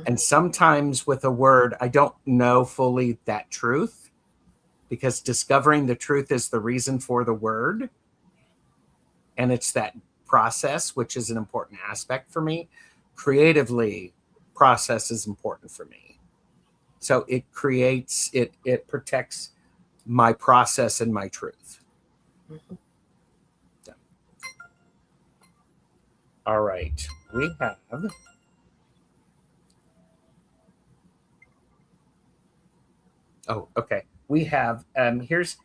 And sometimes with a word, I don't know fully that truth, because discovering the truth is the reason for the word. And it's that process, which is an important aspect for me. Creatively, process is important for me. So it protects my process and my truth. Mm-hmm. So. All right. We have okay. We have here's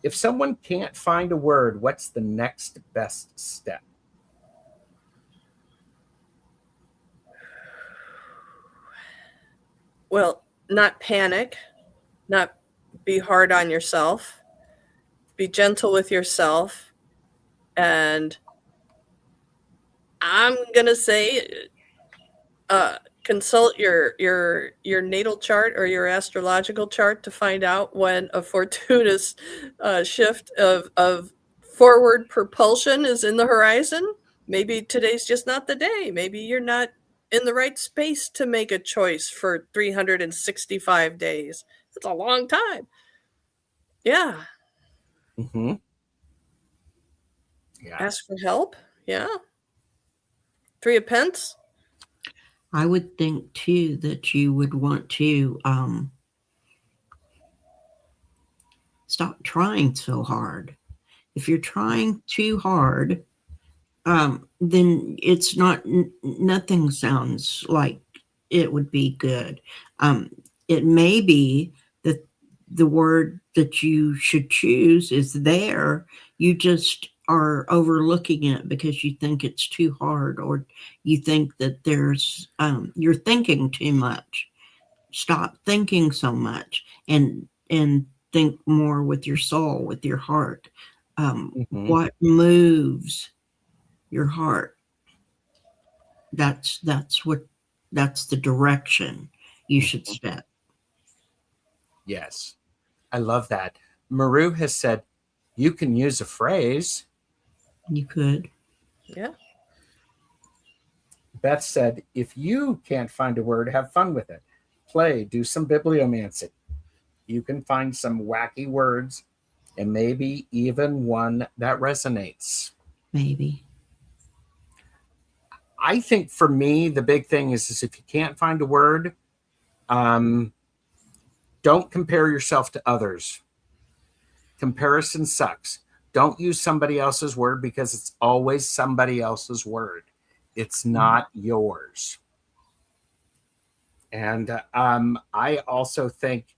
if someone can't find a word, what's the next best step? Well, not panic, not be hard on yourself, be gentle with yourself, and I'm gonna say, consult your natal chart or your astrological chart to find out when a fortuitous shift of forward propulsion is in the horizon. Maybe today's just not the day. Maybe you're not in the right space to make a choice for 365 days. That's a long time. Yeah. Mm-hmm. Yeah. Ask for help. Yeah. 3 of Pence. I would think too that you would want to stop trying so hard. If you're trying too hard, then it's not, nothing sounds like it would be good. It may be that the word that you should choose is there. You just are overlooking it because you think it's too hard, or you think that you're thinking too much. Stop thinking so much and think more with your soul, with your heart. Mm-hmm. What moves your heart? That's the direction you should step. Yes. I love that. Maru has said you can use a phrase. You could. Yeah. Beth said, if you can't find a word, have fun with it. Play, do some bibliomancy. you can find some wacky words and maybe even one that resonates. Maybe. I think for me, the big thing is if you can't find a word, don't compare yourself to others. Comparison sucks. Don't use somebody else's word because it's always somebody else's word. It's not yours. And I also think,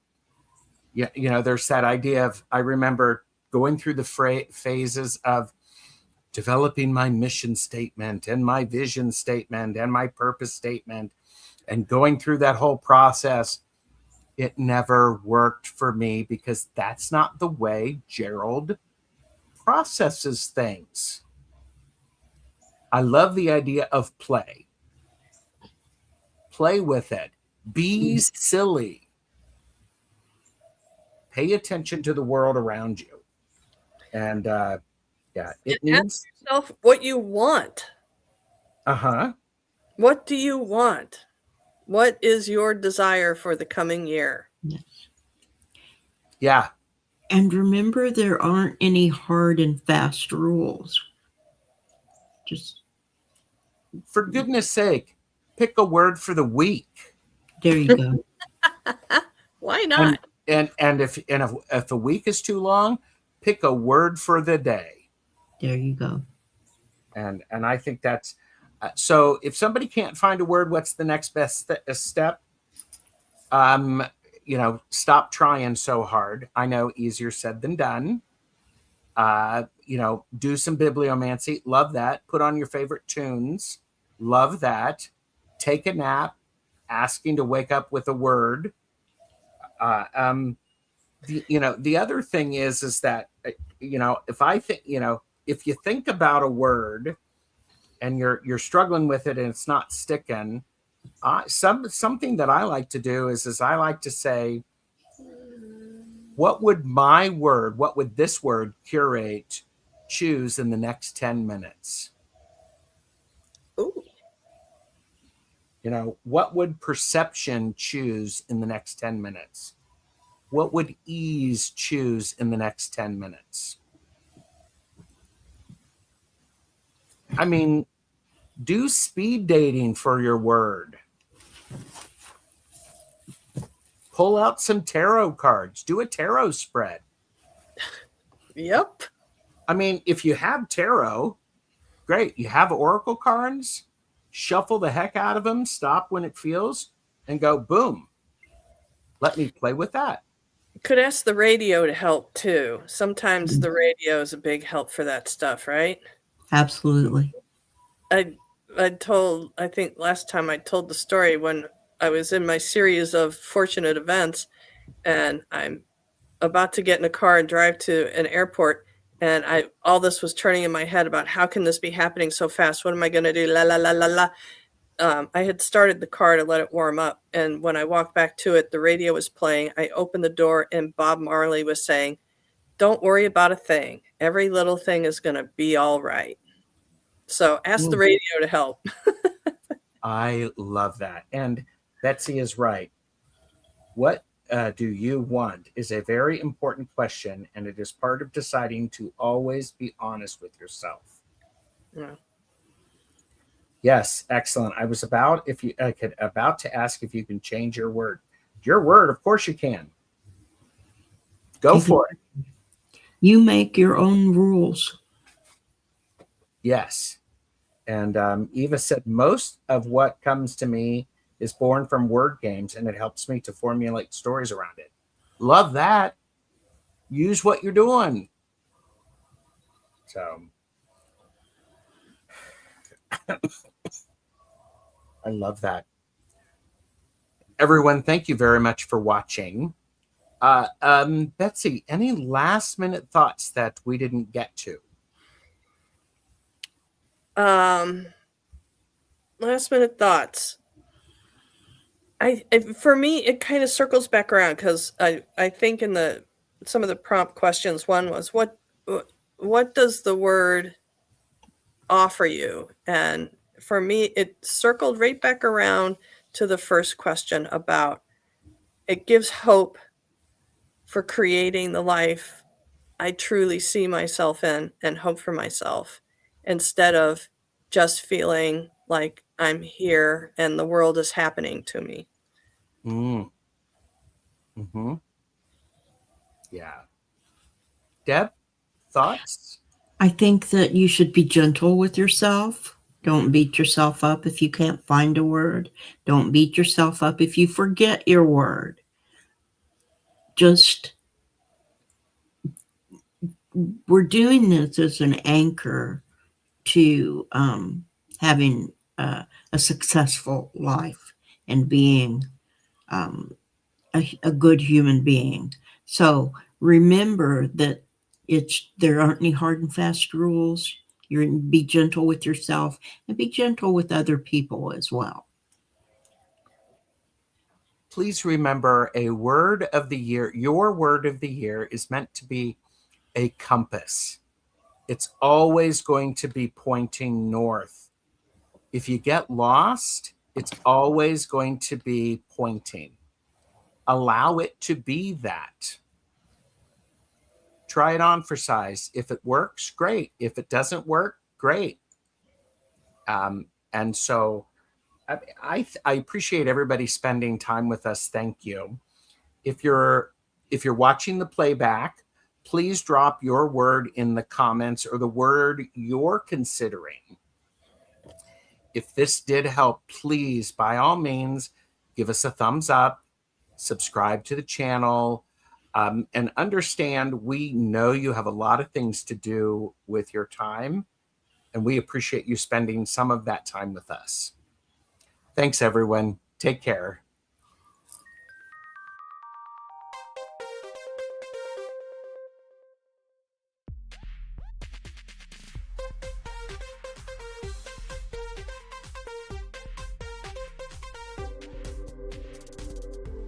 there's that idea of, I remember going through the phases of developing my mission statement and my vision statement and my purpose statement and going through that whole process. It never worked for me because that's not the way Gerald processes things. I love the idea of play. Play with it. Be silly. Pay attention to the world around you. And it needs. Ask yourself what you want. What do you want? What is your desire for the coming year? Yes. Yeah. And remember, there aren't any hard and fast rules. Just, for goodness sake, pick a word for the week. there you go. Why not? And if a week is too long, pick a word for the day. There you go. And I think that's so. If somebody can't find a word, what's the next best step? Stop trying so hard. I know, easier said than done. Do some bibliomancy. Love that. Put on your favorite tunes. Love that. Take a nap. Asking to wake up with a word. The other thing is that, if you think about a word and you're struggling with it and it's not sticking, something that I like to do is I like to say, what would this word curate choose in the next 10 minutes? Ooh. What would perception choose in the next 10 minutes? What would ease choose in the next 10 minutes? I mean, do speed dating for your word. Pull out some tarot cards. Do a tarot spread. Yep. I mean, if you have tarot, great. You have oracle cards, shuffle the heck out of them, stop when it feels, and go, boom. Let me play with that. Could ask the radio to help too. Sometimes the radio is a big help for that stuff, right? Absolutely. I think last time I told the story when I was in my series of fortunate events and I'm about to get in a car and drive to an airport, and all this was turning in my head about how can this be happening so fast? What am I going to do? La, la, la, la, la. I had started the car to let it warm up. And when I walked back to it, the radio was playing. I opened the door and Bob Marley was saying, don't worry about a thing. Every little thing is going to be all right. So ask the radio to help. I love that. And Betsy is right. What do you want is a very important question, and it is part of deciding to always be honest with yourself. Yeah. Yes, excellent. I was about to ask if you can change your word. Your word, of course you can. Go for it. You make your own rules. Yes. And Eva said, most of what comes to me is born from word games, and it helps me to formulate stories around it. Love that. Use what you're doing. So I love that. Everyone, thank you very much for watching. Betsy, any last minute thoughts that we didn't get to? Last minute thoughts. For me, it kind of circles back around because I think in some of the prompt questions, one was what does the word offer you? And for me, it circled right back around to the first question about it gives hope for creating the life I truly see myself in and hope for myself, instead of just feeling like I'm here and the world is happening to me. Mm. Mm-hmm. Yeah. Deb, thoughts? I think that you should be gentle with yourself. Don't beat yourself up if you can't find a word. Don't beat yourself up if you forget your word. Just, we're doing this as an anchor to having a successful life and being a good human being. So remember that there aren't any hard and fast rules. Be gentle with yourself and be gentle with other people as well. Please remember, a word of the year, your word of the year is meant to be a compass. It's always going to be pointing north. If you get lost, it's always going to be pointing. Allow it to be that. Try it on for size. If it works, great. If it doesn't work, great. And so I appreciate everybody spending time with us. Thank you. If you're watching the playback, please drop your word in the comments, or the word you're considering. If this did help, please, by all means, give us a thumbs up, subscribe to the channel, and understand we know you have a lot of things to do with your time, and we appreciate you spending some of that time with us. Thanks, everyone. Take care.